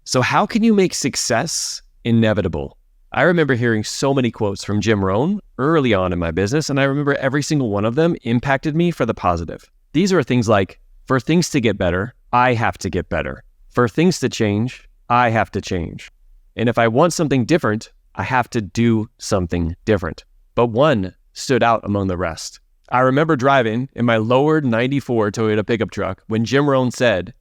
So how can you make success inevitable? I remember hearing so many quotes from Jim Rohn early on in my business, and I remember every single one of them impacted me for the positive. These are things like, for things to get better, I have to get better. For things to change, I have to change. And if I want something different, I have to do something different. But one stood out among the rest. I remember driving in my lowered 94 Toyota pickup truck when Jim Rohn said,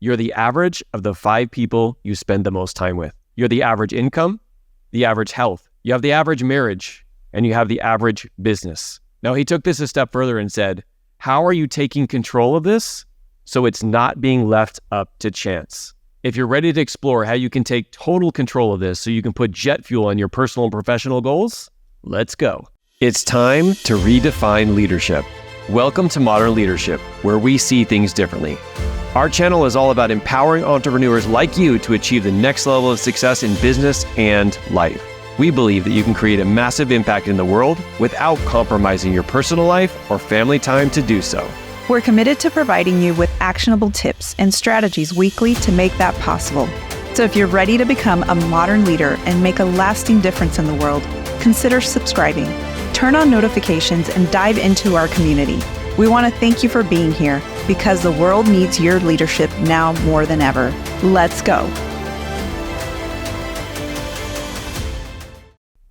"You're the average of the 5 people you spend the most time with. You're the average income, the average health. You have the average marriage, and you have the average business." Now, he took this a step further and said, how are you taking control of this so it's not being left up to chance? If you're ready to explore how you can take total control of this so you can put jet fuel on your personal and professional goals, let's go. It's time to redefine leadership. Welcome to Modern Leadership, where we see things differently. Our channel is all about empowering entrepreneurs like you to achieve the next level of success in business and life. We believe that you can create a massive impact in the world without compromising your personal life or family time to do so. We're committed to providing you with actionable tips and strategies weekly to make that possible. So if you're ready to become a modern leader and make a lasting difference in the world, consider subscribing. Turn on notifications and dive into our community. We want to thank you for being here because the world needs your leadership now more than ever. Let's go.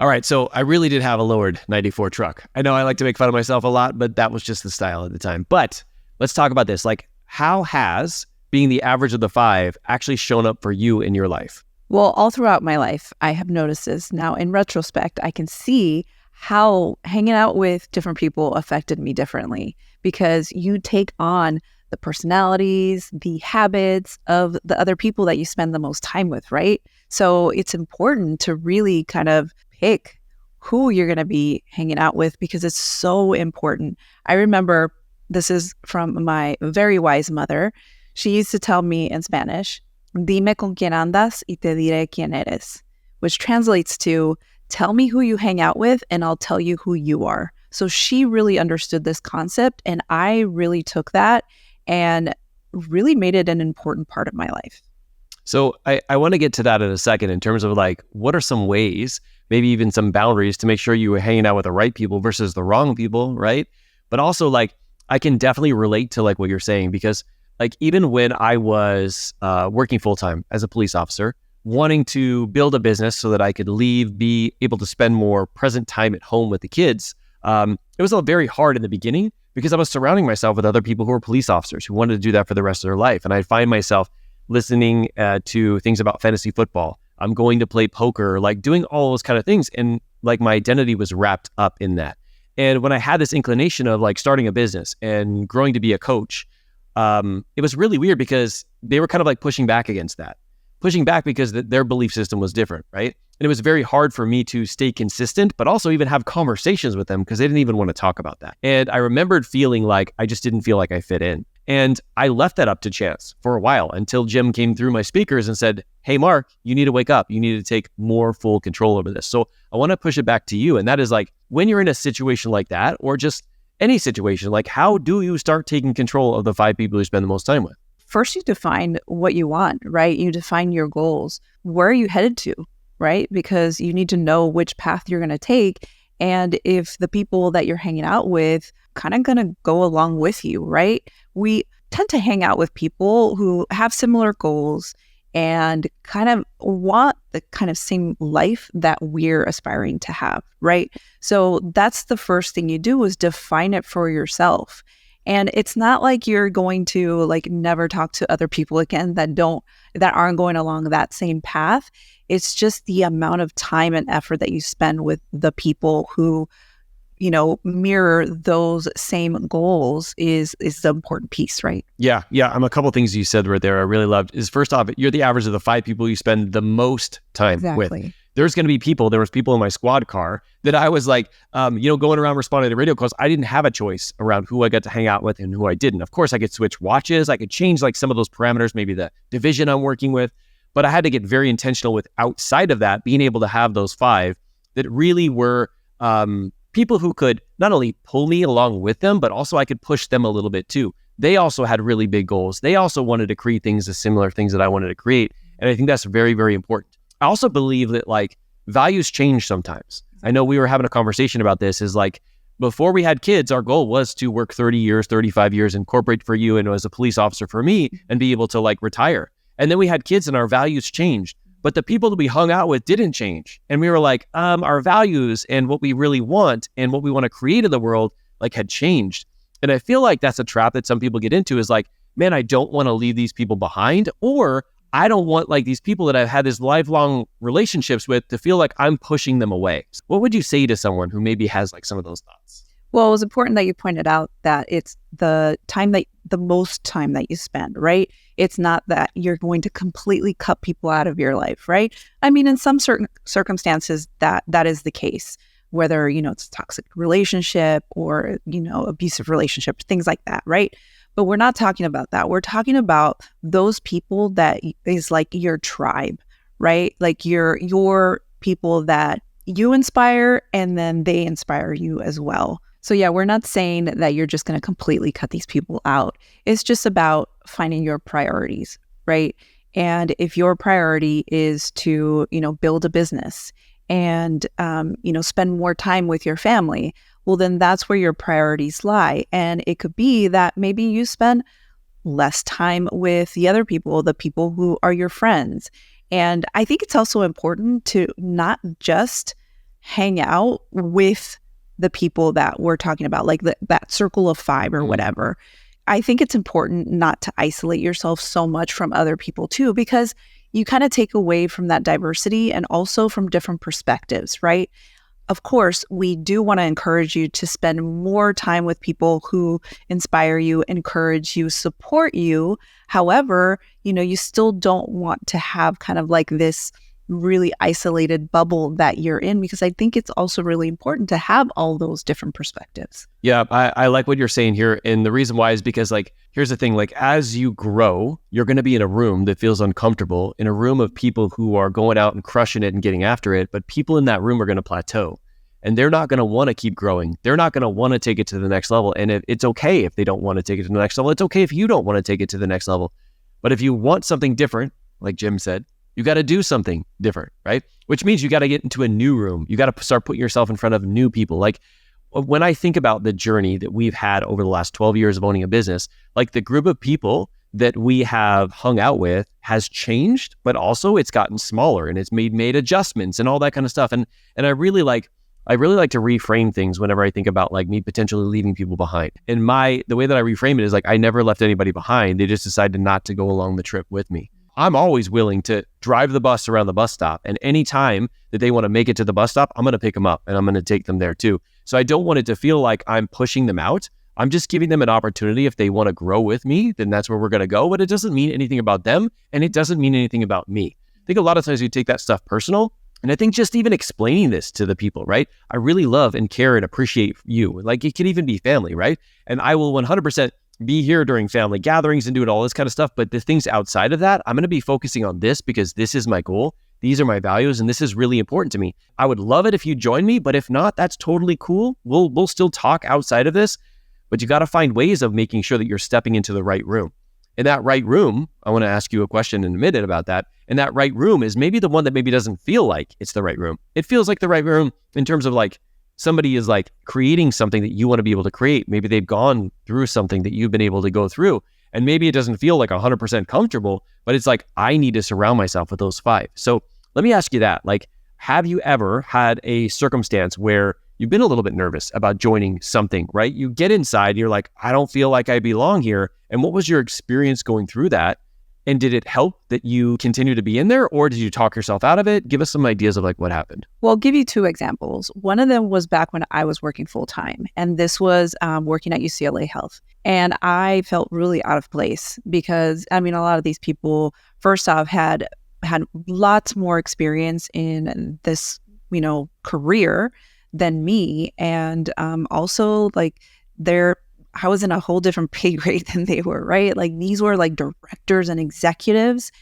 All right, so I really did have a lowered 94 truck. I know I like to make fun of myself a lot, but that was just the style at the time. But let's talk about this. Like, how has being the average of the 5 actually shown up for you in your life? Well, all throughout my life, I have noticed this. Now, in retrospect, I can see how hanging out with different people affected me differently because you take on the personalities, the habits of the other people that you spend the most time with, right? So it's important to really kind of pick who you're going to be hanging out with because it's so important. I remember, this is from my very wise mother. She used to tell me in Spanish, "Dime con quién andas y te diré quién eres," which translates to, tell me who you hang out with and I'll tell you who you are. So she really understood this concept and I really took that and really made it an important part of my life. So I want to get to that in a second in terms of like, what are some ways, maybe even some boundaries to make sure you were hanging out with the right people versus the wrong people, right? But also like, I can definitely relate to like what you're saying because like even when I was working full-time as a police officer, wanting to build a business so that I could leave, be able to spend more present time at home with the kids, it was very hard in the beginning because I was surrounding myself with other people who were police officers who wanted to do that for the rest of their life. And I'd find myself listening to things about fantasy football. I'm going to play poker, like doing all those kind of things. And like my identity was wrapped up in that. And when I had this inclination of like starting a business and growing to be a coach, it was really weird because they were kind of like pushing back against that. Pushing back because their belief system was different, right? And it was very hard for me to stay consistent, but also even have conversations with them because they didn't even want to talk about that. And I remembered feeling like I just didn't feel like I fit in. And I left that up to chance for a while until Jim came through my speakers and said, "Hey, Mark, you need to wake up. You need to take more full control over this." So I want to push it back to you. And that is like, when you're in a situation like that, or just any situation, like how do you start taking control of the 5 people you spend the most time with? First, you define what you want, right? You define your goals. Where are you headed to, right? Because you need to know which path you're going to take. And if the people that you're hanging out with kind of going to go along with you, right? We tend to hang out with people who have similar goals and kind of want the kind of same life that we're aspiring to have, right? So that's the first thing you do is define it for yourself. And it's not like you're going to like never talk to other people again that aren't going along that same path. It's just the amount of time and effort that you spend with the people who, you know, mirror those same goals is the important piece, right? Yeah. A couple of things you said right there I really loved is, first off, you're the average of the 5 people you spend the most time with. There was people in my squad car that I was like, going around responding to radio calls. I didn't have a choice around who I got to hang out with and who I didn't. Of course, I could switch watches. I could change like some of those parameters, maybe the division I'm working with. But I had to get very intentional with, outside of that, being able to have those 5 that really were people who could not only pull me along with them, but also I could push them a little bit too. They also had really big goals. They also wanted to create things, the similar things that I wanted to create. And I think that's very, very important. I also believe that like values change sometimes. I know we were having a conversation about this is like, before we had kids, our goal was to work 30 years, 35 years in corporate for you and as a police officer for me and be able to like retire. And then we had kids and our values changed. But the people that we hung out with didn't change. And we were like, our values and what we really want and what we want to create in the world like had changed. And I feel like that's a trap that some people get into is like, man, I don't want to leave these people behind, or I don't want like these people that I've had this lifelong relationships with to feel like I'm pushing them away. What would you say to someone who maybe has like some of those thoughts? Well, it was important that you pointed out that it's the most time that you spend, right? It's not that you're going to completely cut people out of your life, right? I mean, in some certain circumstances that is the case, whether, it's a toxic relationship or, abusive relationship, things like that, right? But we're not talking about that. We're talking about those people that is like your tribe, right? Like your people that you inspire and then they inspire you as well. So yeah, we're not saying that you're just going to completely cut these people out. It's just about finding your priorities, right? And if your priority is to, build a business and, spend more time with your family, well, then that's where your priorities lie. And it could be that maybe you spend less time with the other people, the people who are your friends. And I think it's also important to not just hang out with the people that we're talking about, like that circle of five or whatever. I think it's important not to isolate yourself so much from other people too, because you kind of take away from that diversity and also from different perspectives, right? Of course, we do want to encourage you to spend more time with people who inspire you, encourage you, support you. However, you still don't want to have kind of like this really isolated bubble that you're in, because I think it's also really important to have all those different perspectives. Yeah, I like what you're saying here. And the reason why is because like, here's the thing, like as you grow, you're going to be in a room that feels uncomfortable, in a room of people who are going out and crushing it and getting after it. But people in that room are going to plateau and they're not going to want to keep growing. They're not going to want to take it to the next level. And it's okay if they don't want to take it to the next level. It's okay if you don't want to take it to the next level. But if you want something different, like Jim said, you got to do something different, right? Which means you got to get into a new room. You got to start putting yourself in front of new people. Like when I think about the journey that we've had over the last 12 years of owning a business, like the group of people that we have hung out with has changed, but also it's gotten smaller and it's made adjustments and all that kind of stuff. And I really like to reframe things whenever I think about like me potentially leaving people behind. And the way that I reframe it is like, I never left anybody behind. They just decided not to go along the trip with me. I'm always willing to drive the bus around the bus stop. And any time that they want to make it to the bus stop, I'm going to pick them up and I'm going to take them there too. So I don't want it to feel like I'm pushing them out. I'm just giving them an opportunity. If they want to grow with me, then that's where we're going to go. But it doesn't mean anything about them. And it doesn't mean anything about me. I think a lot of times we take that stuff personal. And I think just even explaining this to the people, right? I really love and care and appreciate you. Like it could even be family, right? And I will 100% be here during family gatherings and doing all this kind of stuff. But the things outside of that, I'm going to be focusing on this because this is my goal. These are my values and this is really important to me. I would love it if you join me, but if not, that's totally cool. We'll still talk outside of this, but you got to find ways of making sure that you're stepping into the right room. In that right room, I want to ask you a question in a minute about that. And that right room is maybe the one that maybe doesn't feel like it's the right room. It feels like the right room in terms of like somebody is like creating something that you want to be able to create. Maybe they've gone through something that you've been able to go through. And maybe it doesn't feel like 100% comfortable, but it's like, I need to surround myself with those five. So let me ask you that. Like, have you ever had a circumstance where you've been a little bit nervous about joining something, right? You get inside, you're like, I don't feel like I belong here. And what was your experience going through that? And did it help that you continue to be in there, or did you talk yourself out of it? Give us some ideas of like what happened. Well, I'll give you two examples. One of them was back when I was working full time, and this was working at UCLA Health. And I felt really out of place because, I mean, a lot of these people, first off, had lots more experience in this, career than me. And also like I was in a whole different pay grade than they were, right? Like these were like directors and executives,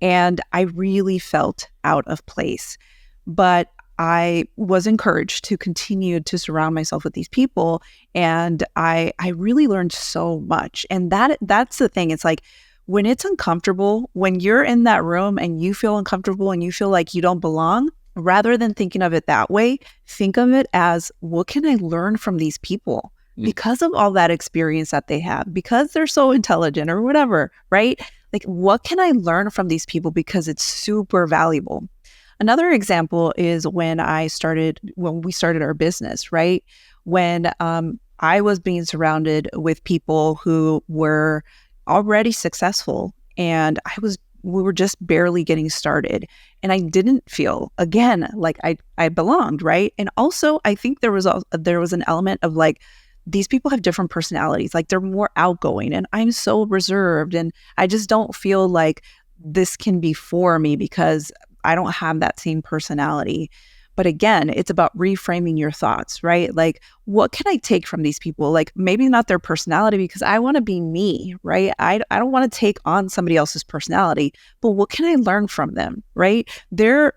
and I really felt out of place. But I was encouraged to continue to surround myself with these people, and I really learned so much. And that's the thing. It's like when it's uncomfortable, when you're in that room and you feel uncomfortable and you feel like you don't belong, rather than thinking of it that way, think of it as, what can I learn from these people? Because of all that experience that they have, because they're so intelligent or whatever, right? Like, what can I learn from these people? Because it's super valuable. Another example is when we started our business, right? When I was being surrounded with people who were already successful, and we were just barely getting started, and I didn't feel, again, like I belonged, right? And also, I think there was an element of like, these people have different personalities. Like, they're more outgoing, and I'm so reserved, and I just don't feel like this can be for me because I don't have that same personality. But again, it's about reframing your thoughts, right? Like, what can I take from these people? Like, maybe not their personality, because I want to be me, right? I don't want to take on somebody else's personality, but what can I learn from them, right? They're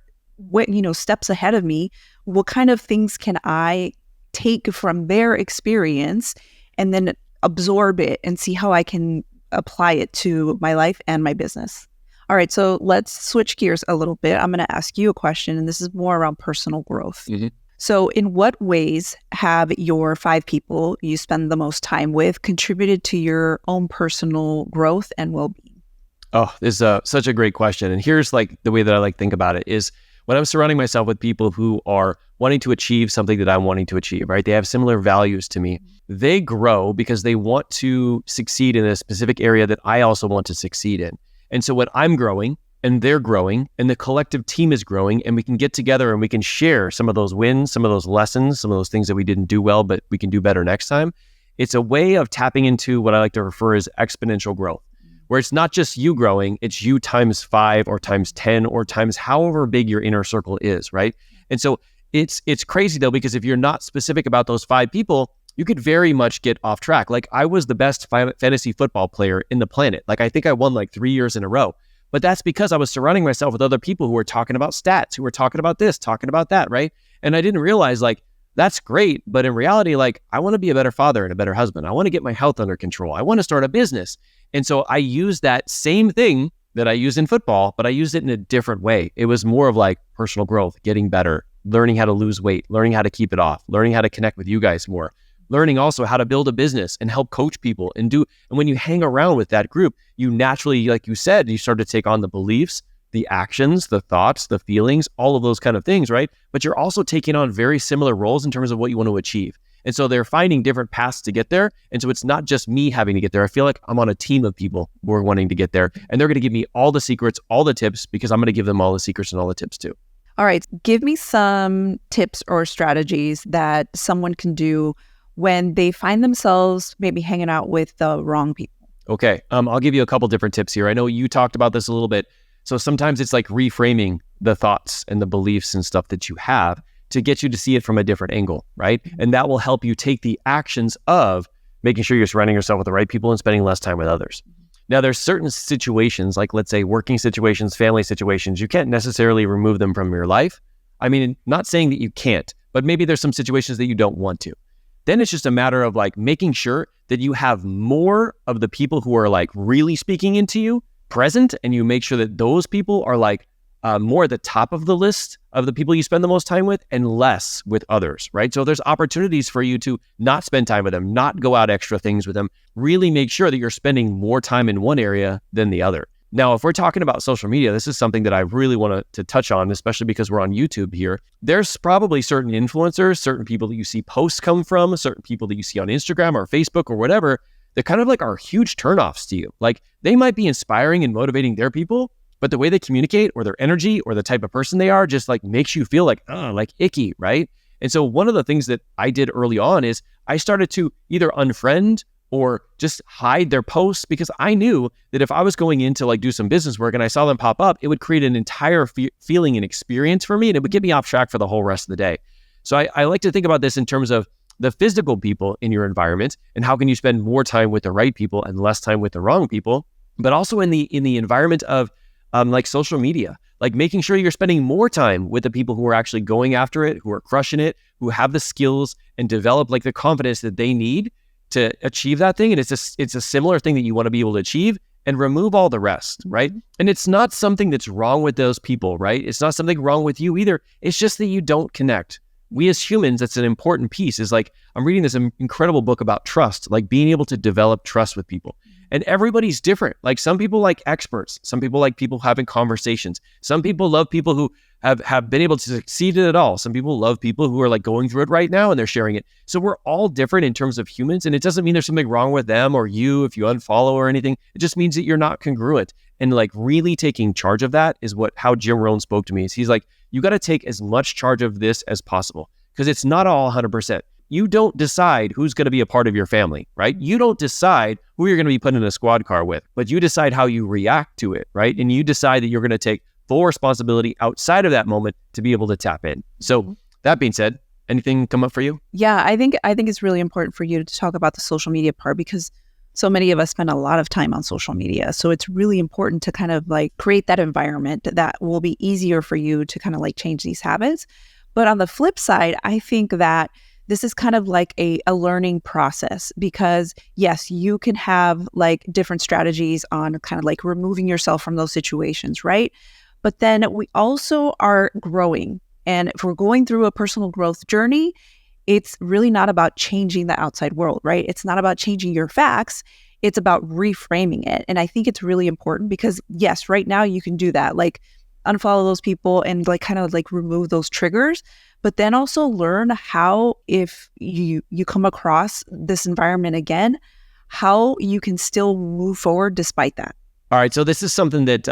steps ahead of me. What kind of things can I take from their experience and then absorb it and see how I can apply it to my life and my business? All right, so let's switch gears a little bit. I'm going to ask you a question, and this is more around personal growth. So in what ways have your 5 people you spend the most time with contributed to your own personal growth and well-being? Oh, this is such a great question. And here's like the way that I like think about it is, when I'm surrounding myself with people who are wanting to achieve something that I'm wanting to achieve, right? They have similar values to me. They grow because they want to succeed in a specific area that I also want to succeed in. And so when I'm growing and they're growing and the collective team is growing, and we can get together and we can share some of those wins, some of those lessons, some of those things that we didn't do well, but we can do better next time. It's a way of tapping into what I like to refer as exponential growth, where it's not just you growing, it's you times 5 or times 10 or times however big your inner circle is, right? And so it's crazy though, because if you're not specific about those 5 people, you could very much get off track. Like, I was the best fantasy football player in the planet. Like, I think I won like 3 years in a row. But that's because I was surrounding myself with other people who were talking about stats, who were talking about this, talking about that, right? And I didn't realize, like, that's great. But in reality, like, I want to be a better father and a better husband. I want to get my health under control. I want to start a business. And so I used that same thing that I used in football, but I used it in a different way. It was more of like personal growth, getting better, learning how to lose weight, learning how to keep it off, learning how to connect with you guys more, learning also how to build a business and help coach people and when you hang around with that group, you naturally, like you said, you start to take on the beliefs, the actions, the thoughts, the feelings, all of those kind of things, right? But you're also taking on very similar roles in terms of what you want to achieve. And so they're finding different paths to get there. And so it's not just me having to get there. I feel like I'm on a team of people who are wanting to get there, and they're going to give me all the secrets, all the tips, because I'm going to give them all the secrets and all the tips too. All right. Give me some tips or strategies that someone can do when they find themselves maybe hanging out with the wrong people. Okay. I'll give you a couple different tips here. I know you talked about this a little bit. So sometimes it's like reframing the thoughts and the beliefs and stuff that you have to get you to see it from a different angle, right? And that will help you take the actions of making sure you're surrounding yourself with the right people and spending less time with others. Now, there's certain situations, like let's say working situations, family situations, you can't necessarily remove them from your life. I mean, not saying that you can't, but maybe there's some situations that you don't want to. Then it's just a matter of like making sure that you have more of the people who are like really speaking into you present, and you make sure that those people are like more at the top of the list of the people you spend the most time with, and less with others, right? So there's opportunities for you to not spend time with them, not go out extra things with them, really make sure that you're spending more time in one area than the other. Now, if we're talking about social media, this is something that I really want to touch on, especially because we're on YouTube here. There's probably certain influencers, certain people that you see posts come from, certain people that you see on Instagram or Facebook or whatever, that kind of like are huge turnoffs to you. Like, they might be inspiring and motivating their people, but the way they communicate or their energy or the type of person they are just like makes you feel like icky, right? And so one of the things that I did early on is I started to either unfriend or just hide their posts, because I knew that if I was going in to like do some business work and I saw them pop up, it would create an entire feeling and experience for me, and it would get me off track for the whole rest of the day. So I like to think about this in terms of the physical people in your environment and how can you spend more time with the right people and less time with the wrong people, but also in the environment of like social media, like making sure you're spending more time with the people who are actually going after it, who are crushing it, who have the skills and develop like the confidence that they need to achieve that thing. And it's a similar thing that you want to be able to achieve, and remove all the rest, right? And it's not something that's wrong with those people, right? It's not something wrong with you either. It's just that you don't connect. We as humans, that's an important piece, is like, I'm reading this incredible book about trust, like being able to develop trust with people. And everybody's different. Like some people like experts, some people like people having conversations. Some people love people who have been able to succeed in it all. Some people love people who are like going through it right now and they're sharing it. So we're all different in terms of humans. And it doesn't mean there's something wrong with them or you if you unfollow or anything. It just means that you're not congruent. And like really taking charge of that is how Jim Rohn spoke to me. He's like, you got to take as much charge of this as possible because it's not all 100%. You don't decide who's going to be a part of your family, right? You don't decide who you're going to be put in a squad car with, but you decide how you react to it, right? And you decide that you're going to take full responsibility outside of that moment to be able to tap in. So that being said, anything come up for you? Yeah, I think it's really important for you to talk about the social media part because so many of us spend a lot of time on social media. So it's really important to kind of like create that environment that will be easier for you to kind of like change these habits. But on the flip side, I think that this is kind of like a learning process because yes, you can have like different strategies on kind of like removing yourself from those situations, right? But then we also are growing. And if we're going through a personal growth journey, it's really not about changing the outside world, right? It's not about changing your facts. It's about reframing it. And I think it's really important because yes, right now you can do that. Like unfollow those people and like kind of like remove those triggers, but then also learn how, if you come across this environment again, how you can still move forward despite that. All right. So this is something that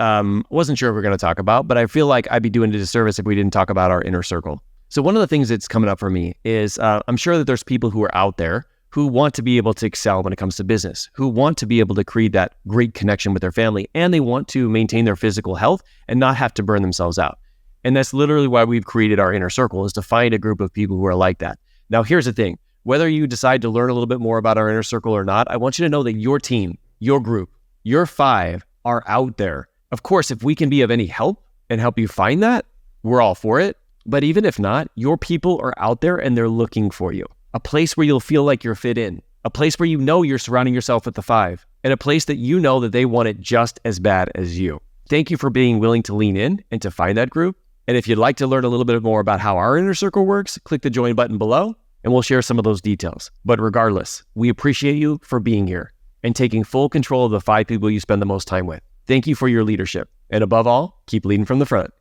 wasn't sure if we we're going to talk about, but I feel like I'd be doing a disservice if we didn't talk about our inner circle. So one of the things that's coming up for me is I'm sure that there's people who are out there who want to be able to excel when it comes to business, who want to be able to create that great connection with their family, and they want to maintain their physical health and not have to burn themselves out. And that's literally why we've created our inner circle, is to find a group of people who are like that. Now, here's the thing. Whether you decide to learn a little bit more about our inner circle or not, I want you to know that your team, your group, your 5 are out there. Of course, if we can be of any help and help you find that, we're all for it. But even if not, your people are out there and they're looking for you. A place where you'll feel like you're fit in, a place where you know you're surrounding yourself with the 5, and a place that you know that they want it just as bad as you. Thank you for being willing to lean in and to find that group. And if you'd like to learn a little bit more about how our inner circle works, click the join button below and we'll share some of those details. But regardless, we appreciate you for being here and taking full control of the 5 people you spend the most time with. Thank you for your leadership. And above all, keep leading from the front.